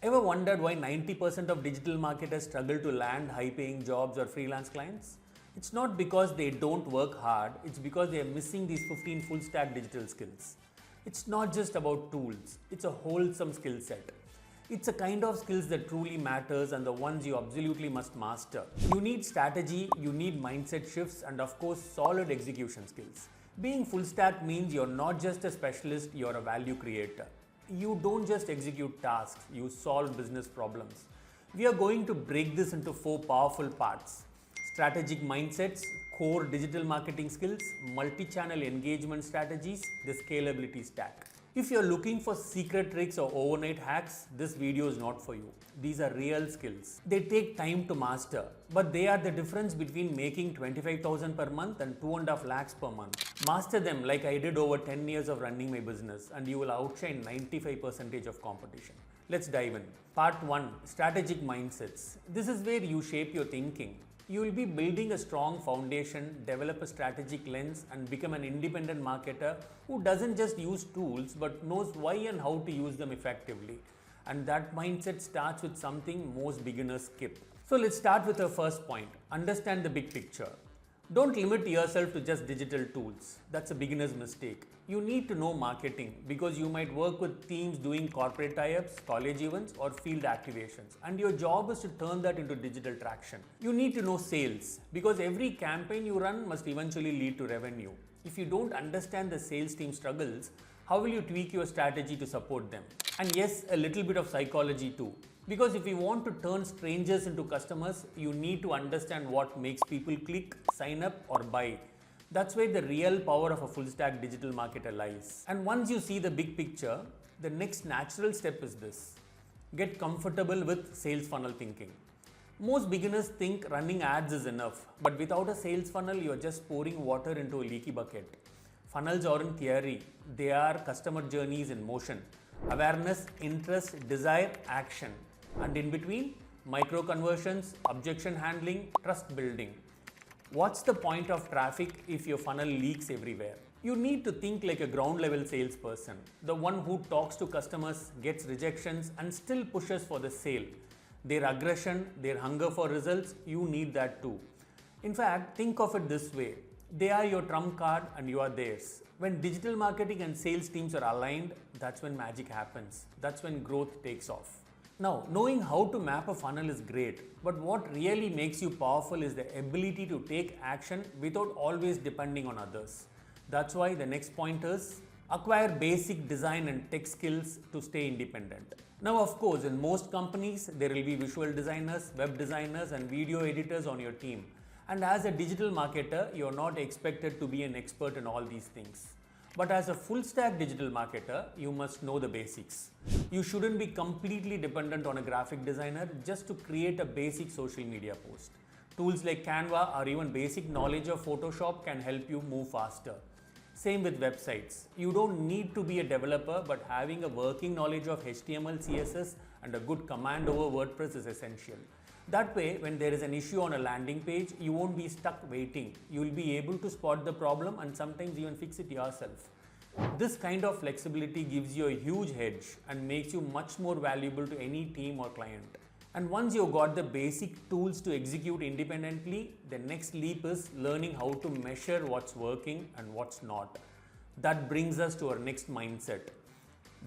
Ever wondered why 90% of digital marketers struggle to land high-paying jobs or freelance clients? It's not because they don't work hard, it's because they are missing these 15 full-stack digital skills. It's not just about tools, it's a wholesome skill set. It's a kind of skills that truly matters and the ones you absolutely must master. You need strategy, you need mindset shifts, and of course, solid execution skills. Being full stack means you're not just a specialist, you're a value creator. You don't just execute tasks, you solve business problems. We are going to break this into 4 powerful parts: strategic mindsets, core digital marketing skills, multi-channel engagement strategies, the scalability stack. If you're looking for secret tricks or overnight hacks, this video is not for you. These are real skills. They take time to master, but they are the difference between making 25,000 per month and 2.5 lakhs per month. Master them like I did over 10 years of running my business, and you will outshine 95% of competition. Let's dive in. Part 1, strategic mindsets. This is where you shape your thinking. You will be building a strong foundation, develop a strategic lens, and become an independent marketer who doesn't just use tools but knows why and how to use them effectively. And that mindset starts with something most beginners skip. So let's start with the first point. Understand the big picture. Don't limit yourself to just digital tools. That's a beginner's mistake. You need to know marketing because you might work with teams doing corporate tie-ups, college events, or field activations, and your job is to turn that into digital traction. You need to know sales because every campaign you run must eventually lead to revenue. If you don't understand the sales team struggles, how will you tweak your strategy to support them? And yes, a little bit of psychology too. Because if you want to turn strangers into customers, you need to understand what makes people click, sign up, or buy. That's where the real power of a full stack digital marketer lies. And once you see the big picture, the next natural step is this: get comfortable with sales funnel thinking. Most beginners think running ads is enough, but without a sales funnel, you're just pouring water into a leaky bucket. Funnels aren't theory, they are customer journeys in motion. Awareness, interest, desire, action. And in between, micro conversions, objection handling, trust building. What's the point of traffic if your funnel leaks everywhere? You need to think like a ground level salesperson, the one who talks to customers, gets rejections, and still pushes for the sale. Their aggression, their hunger for results, you need that too. In fact, think of it this way: they are your trump card and you are theirs. When digital marketing and sales teams are aligned, that's when magic happens. That's when growth takes off. Now, knowing how to map a funnel is great, but what really makes you powerful is the ability to take action without always depending on others. That's why the next point is acquire basic design and tech skills to stay independent. Now, of course, in most companies, there will be visual designers, web designers, and video editors on your team. And as a digital marketer, you're not expected to be an expert in all these things. But as a full stack digital marketer, you must know the basics. You shouldn't be completely dependent on a graphic designer just to create a basic social media post. Tools like Canva or even basic knowledge of Photoshop can help you move faster. Same with websites. You don't need to be a developer, but having a working knowledge of HTML, CSS, and a good command over WordPress is essential. That way, when there is an issue on a landing page, you won't be stuck waiting. You will be able to spot the problem and sometimes even fix it yourself. This kind of flexibility gives you a huge edge and makes you much more valuable to any team or client. And once you've got the basic tools to execute independently, the next leap is learning how to measure what's working and what's not. That brings us to our next mindset: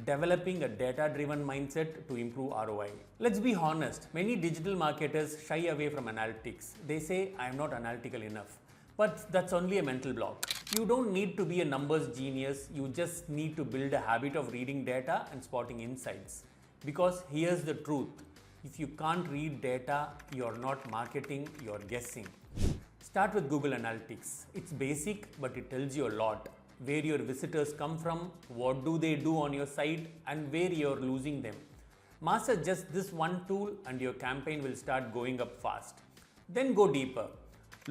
developing a data-driven mindset to improve ROI. Let's be honest, many digital marketers shy away from analytics. They say, I'm not analytical enough. But that's only a mental block. You don't need to be a numbers genius, you just need to build a habit of reading data and spotting insights. Because here's the truth: if you can't read data, you're not marketing, you're guessing. Start with Google Analytics. It's basic, but it tells you a lot. Where your visitors come from, what do they do on your site, and where you're losing them. Master just this one tool and your campaign will start going up fast. Then go deeper.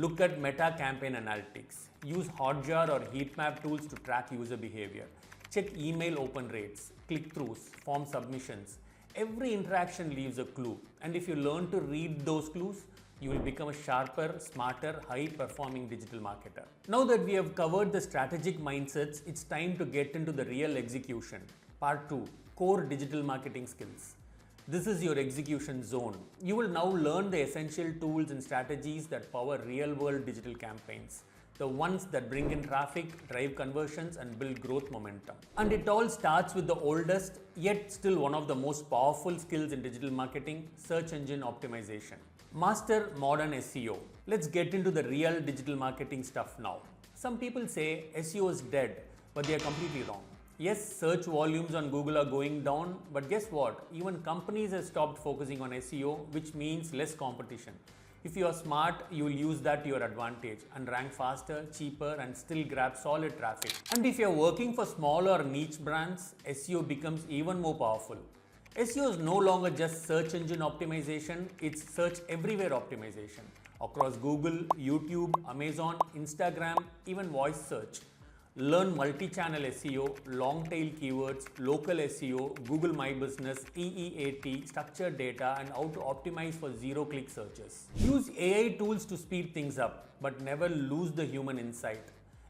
Look at meta campaign analytics. Use Hotjar or heatmap tools to track user behavior. Check email open rates, click-throughs, form submissions. Every interaction leaves a clue, and if you learn to read those clues, you will become a sharper, smarter, high-performing digital marketer. Now that we have covered the strategic mindsets, it's time to get into the real execution. Part 2, core digital marketing skills. This is your execution zone. You will now learn the essential tools and strategies that power real-world digital campaigns. The ones that bring in traffic, drive conversions, and build growth momentum. And it all starts with the oldest, yet still one of the most powerful skills in digital marketing, search engine optimization. Master modern SEO. Let's get into the real digital marketing stuff now. Some people say SEO is dead, but they are completely wrong. Yes, search volumes on Google are going down, but guess what? Even companies have stopped focusing on SEO, which means less competition. If you are smart, you will use that to your advantage and rank faster, cheaper, and still grab solid traffic. And if you are working for small or niche brands, SEO becomes even more powerful. SEO is no longer just search engine optimization, it's search everywhere optimization. Across Google, YouTube, Amazon, Instagram, even voice search. Learn multi-channel SEO, long-tail keywords, local SEO, Google My Business, EEAT, structured data, and how to optimize for zero-click searches. Use AI tools to speed things up, but never lose the human insight.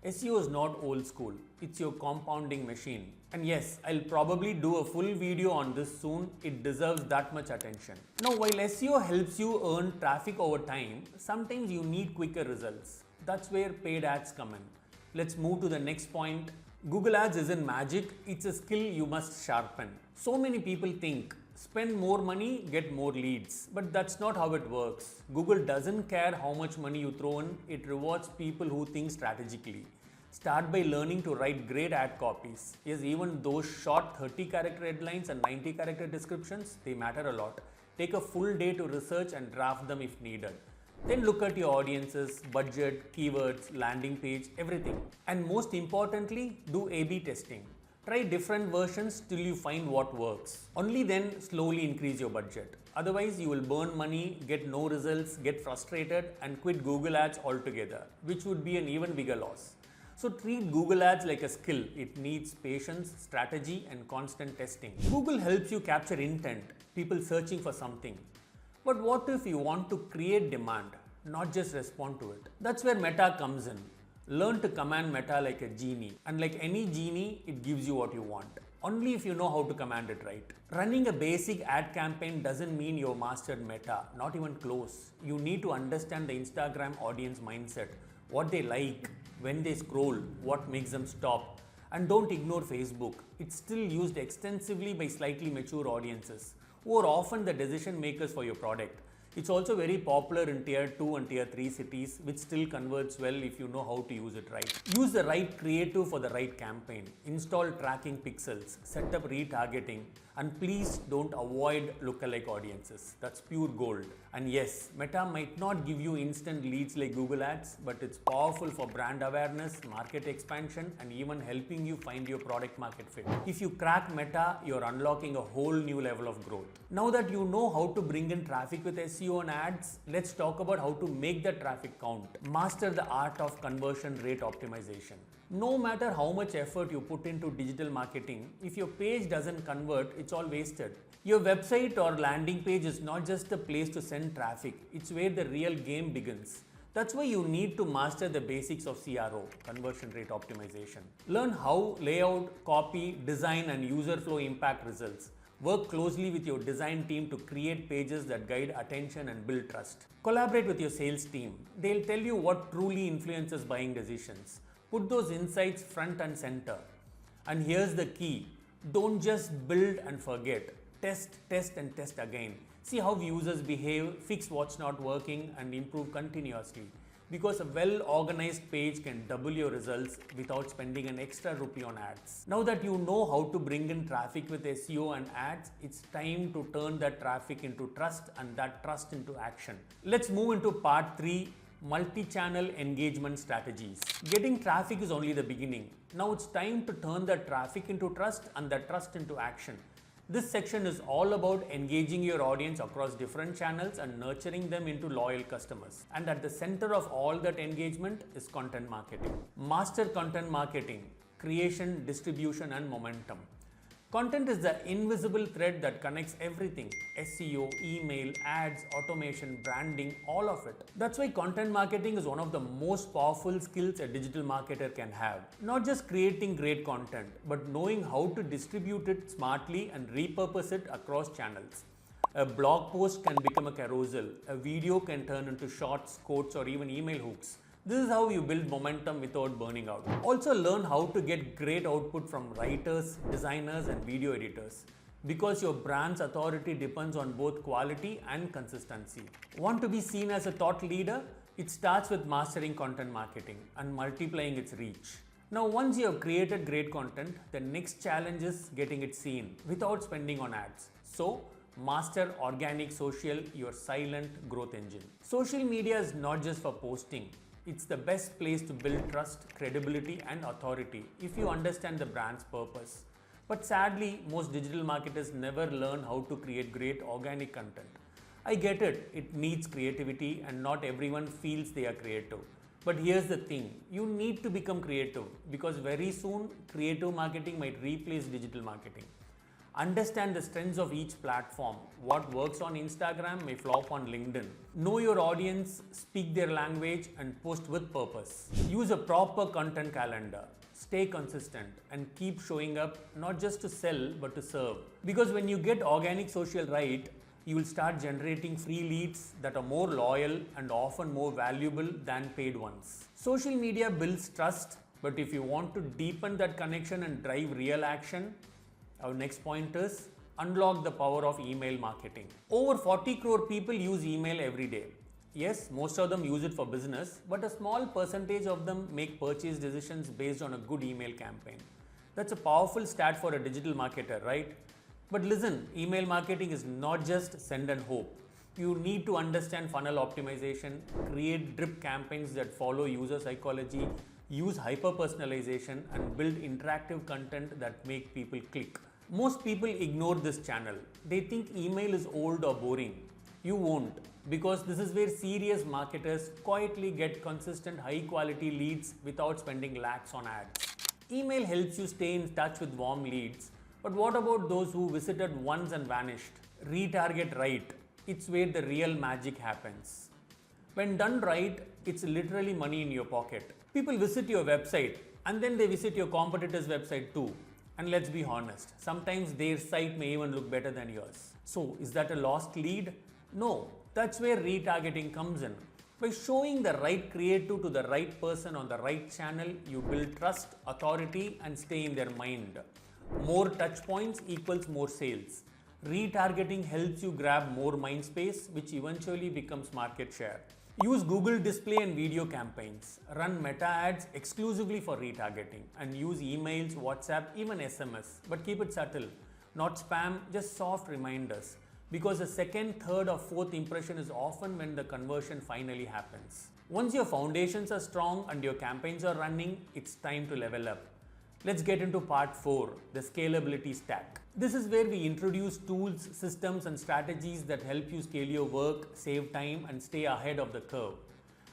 SEO is not old school, it's your compounding machine. And yes, I'll probably do a full video on this soon, it deserves that much attention. Now, while SEO helps you earn traffic over time, sometimes you need quicker results. That's where paid ads come in. Let's move to the next point. Google Ads isn't magic, it's a skill you must sharpen. So many people think, spend more money, get more leads. But that's not how it works. Google doesn't care how much money you throw in, it rewards people who think strategically. Start by learning to write great ad copies. Yes, even those short 30-character headlines and 90-character descriptions, they matter a lot. Take a full day to research and draft them if needed. Then look at your audiences, budget, keywords, landing page, everything. And most importantly, do A/B testing. Try different versions till you find what works. Only then slowly increase your budget. Otherwise, you will burn money, get no results, get frustrated, and quit Google Ads altogether, which would be an even bigger loss. So treat Google Ads like a skill. It needs patience, strategy, and constant testing. Google helps you capture intent, people searching for something. But what if you want to create demand, not just respond to it? That's where Meta comes in. Learn to command Meta like a genie. And like any genie, it gives you what you want. Only if you know how to command it right. Running a basic ad campaign doesn't mean you've mastered Meta, not even close. You need to understand the Instagram audience mindset, what they like, when they scroll, what makes them stop. And don't ignore Facebook. It's still used extensively by slightly mature audiences, who are often the decision makers for your product. It's also very popular in tier 2 and tier 3 cities, which still converts well if you know how to use it right. Use the right creative for the right campaign. Install tracking pixels, set up retargeting, and please don't avoid lookalike audiences. That's pure gold. And yes, Meta might not give you instant leads like Google Ads, but it's powerful for brand awareness, market expansion, and even helping you find your product market fit. If you crack Meta, you're unlocking a whole new level of growth. Now that you know how to bring in traffic with SEO and ads, let's talk about how to make the traffic count. Master the art of conversion rate optimization. No matter how much effort you put into digital marketing, if your page doesn't convert, it's all wasted. Your website or landing page is not just a place to send traffic, it's where the real game begins. That's why you need to master the basics of CRO, conversion rate optimization. Learn how layout, copy, design, and user flow impact results. Work closely with your design team to create pages that guide attention and build trust. Collaborate with your sales team. They'll tell you what truly influences buying decisions. Put those insights front and center. And here's the key. Don't just build and forget. Test, test, and test again. See how users behave, fix what's not working, and improve continuously. Because a well-organized page can double your results without spending an extra rupee on ads. Now that you know how to bring in traffic with SEO and ads, it's time to turn that traffic into trust and that trust into action. Let's move into part 3, multi-channel engagement strategies. Getting traffic is only the beginning. Now it's time to turn that traffic into trust and that trust into action. This section is all about engaging your audience across different channels and nurturing them into loyal customers. And at the center of all that engagement is content marketing. Master content marketing, creation, distribution, and momentum. Content is the invisible thread that connects everything: SEO, email, ads, automation, branding, all of it. That's why content marketing is one of the most powerful skills a digital marketer can have. Not just creating great content, but knowing how to distribute it smartly and repurpose it across channels. A blog post can become a carousel. A video can turn into shorts, quotes, or even email hooks. This is how you build momentum without burning out. Also learn how to get great output from writers, designers, and video editors, because your brand's authority depends on both quality and consistency. Want to be seen as a thought leader? It starts with mastering content marketing and multiplying its reach. Now, once you have created great content, the next challenge is getting it seen without spending on ads. So, master organic social, your silent growth engine. Social media is not just for posting. It's the best place to build trust, credibility, and authority if you understand the brand's purpose. But sadly, most digital marketers never learn how to create great organic content. I get it, it needs creativity and not everyone feels they are creative. But here's the thing, you need to become creative because very soon creative marketing might replace digital marketing. Understand the strengths of each platform. What works on Instagram may flop on LinkedIn. Know your audience, speak their language, and post with purpose. Use a proper content calendar. Stay consistent and keep showing up not just to sell but to serve. Because when you get organic social right, you will start generating free leads that are more loyal and often more valuable than paid ones. Social media builds trust, but if you want to deepen that connection and drive real action, our next point is unlock the power of email marketing. Over 40 crore people use email every day. Yes, most of them use it for business, but a small percentage of them make purchase decisions based on a good email campaign. That's a powerful stat for a digital marketer, right? But listen, email marketing is not just send and hope. You need to understand funnel optimization, create drip campaigns that follow user psychology, use hyper-personalization, and build interactive content that make people click. Most people ignore this channel. They think email is old or boring. You won't, because this is where serious marketers quietly get consistent high-quality leads without spending lakhs on ads. Email helps you stay in touch with warm leads, but what about those who visited once and vanished? Retarget right. It's where the real magic happens. When done right, it's literally money in your pocket. People visit your website and then they visit your competitor's website too. And let's be honest, sometimes their site may even look better than yours. So, is that a lost lead? No, that's where retargeting comes in. By showing the right creative to the right person on the right channel, you build trust, authority, and stay in their mind. More touch points equals more sales. Retargeting helps you grab more mind space, which eventually becomes market share. Use Google display and video campaigns. Run meta ads exclusively for retargeting and use emails, WhatsApp, even SMS. But keep it subtle, not spam, just soft reminders. Because the second, third, or fourth impression is often when the conversion finally happens. Once your foundations are strong and your campaigns are running, it's time to level up. Let's get into part 4, the Scalability Stack. This is where we introduce tools, systems, and strategies that help you scale your work, save time, and stay ahead of the curve.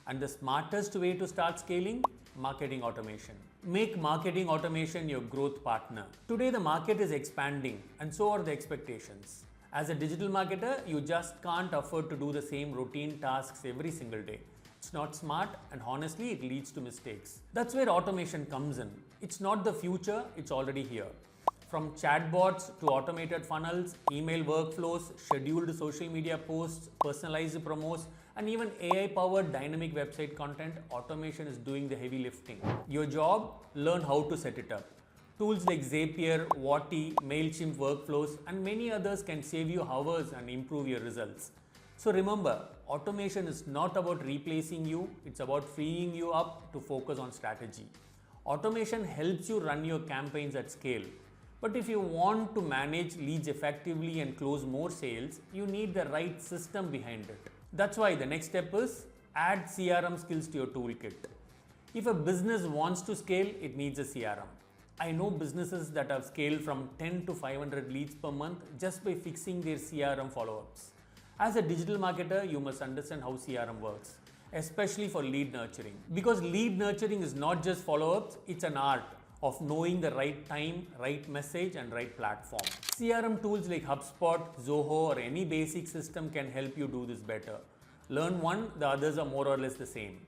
And the smartest way to start scaling? Marketing automation. Make marketing automation your growth partner. Today, the market is expanding, and so are the expectations. As a digital marketer, you just can't afford to do the same routine tasks every single day. It's not smart, and honestly, it leads to mistakes. That's where automation comes in. It's not the future, it's already here. From chatbots to automated funnels, email workflows, scheduled social media posts, personalized promos, and even AI-powered dynamic website content, automation is doing the heavy lifting. Your job? Learn how to set it up. Tools like Zapier, Wati, MailChimp workflows, and many others can save you hours and improve your results. So remember, automation is not about replacing you, it's about freeing you up to focus on strategy. Automation helps you run your campaigns at scale. But if you want to manage leads effectively and close more sales, you need the right system behind it. That's why the next step is add CRM skills to your toolkit. If a business wants to scale, it needs a CRM. I know businesses that have scaled from 10 to 500 leads per month just by fixing their CRM follow-ups. As a digital marketer, you must understand how CRM works, especially for lead nurturing. Because lead nurturing is not just follow-ups, it's an art of knowing the right time, right message, and right platform. CRM tools like HubSpot, Zoho, or any basic system can help you do this better. Learn one, the others are more or less the same.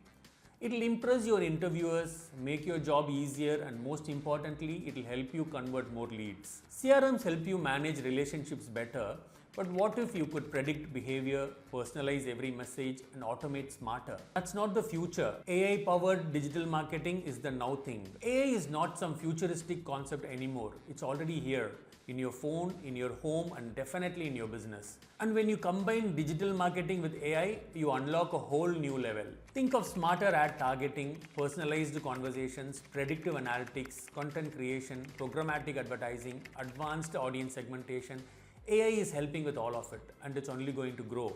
It'll impress your interviewers, make your job easier, and most importantly, it'll help you convert more leads. CRMs help you manage relationships better, But what if you could predict behavior, personalize every message, and automate smarter? That's not the future. AI-powered digital marketing is the now thing. AI is not some futuristic concept anymore. It's already here, in your phone, in your home, and definitely in your business. And when you combine digital marketing with AI, you unlock a whole new level. Think of smarter ad targeting, personalized conversations, predictive analytics, content creation, programmatic advertising, advanced audience segmentation. AI is helping with all of it, and it's only going to grow.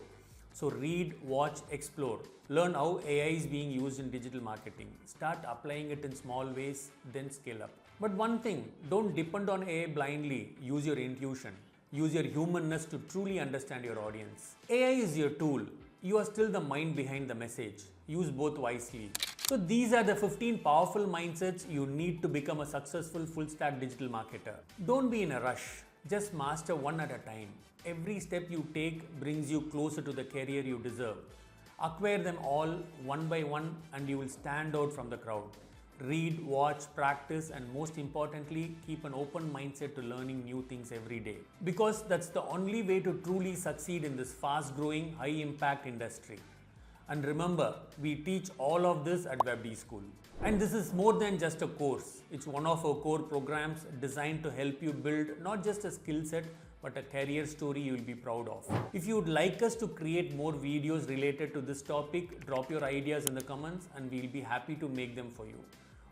So read, watch, explore. Learn how AI is being used in digital marketing. Start applying it in small ways, then scale up. But one thing, don't depend on AI blindly. Use your intuition. Use your humanness to truly understand your audience. AI is your tool. You are still the mind behind the message. Use both wisely. So these are the 15 powerful mindsets you need to become a successful full stack digital marketer. Don't be in a rush. Just master one at a time. Every step you take brings you closer to the career you deserve. Acquire them all one by one and you will stand out from the crowd. Read, watch, practice, and most importantly, keep an open mindset to learning new things every day. Because that's the only way to truly succeed in this fast-growing, high-impact industry. And remember, we teach all of this at WebD School. And this is more than just a course. It's one of our core programs designed to help you build not just a skill set, but a career story you will be proud of. If you would like us to create more videos related to this topic, drop your ideas in the comments and we'll be happy to make them for you.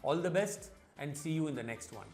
All the best and see you in the next one.